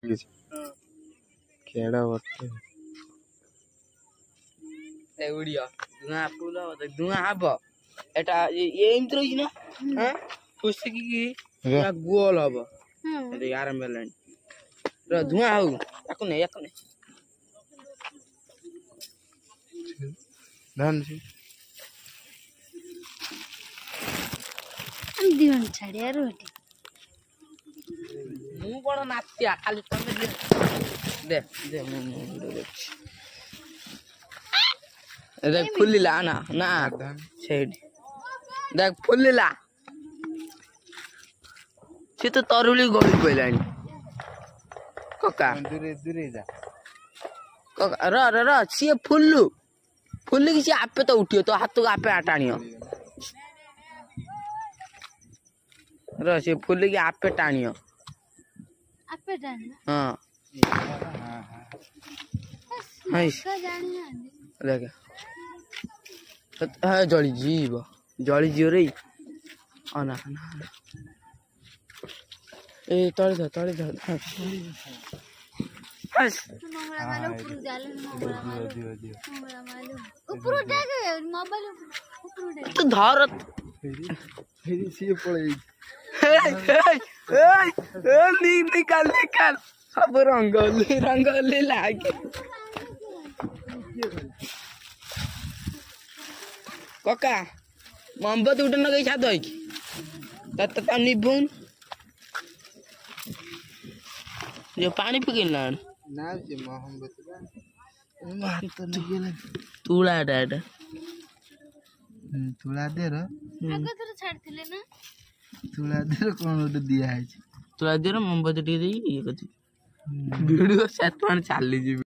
केड़ा होते ए उड़िया धुआं फूल धुआं हब एटा ये इमत रही ना हां फुसकी की या गोल हब ए यार मेलन र धुआं हो याको ने धान से हम दीवन छाड़िया रोटी मु कोन नात्या खाली तमे दे दे मु देख फुल्लिला ना ना सेड देख फुल्लिला से तो तरुली गली पइलानी कका दूरे जा कका र सी फुल्लु की से आपे तो उठियो तो हाथ को आपे आटाणियो र से फुल्लु की आपे टाणियो आपे टाणियो हां हां का जानिया देख हां जली जीव रे अना ए तळे ध हस मंगला मालो ऊपर जाले मंगला मालो ऊपर उठा के मोबाइल ऊपर उठा तो धरत फिर से पड़े निकाल सब रंगोली लागे कका मोमबत्ती उठन गई छाद की तत निभुन जो पानी पिकिन ना जे मोमबत्ती मार तो निकले तुला डाड तुला दे रे आगे तो छाड़थिले ना तुला दे रे कोन दिया है तुला दे रे मोमबत्ती टी दे ये कथि वीडियो 7 चाली जी।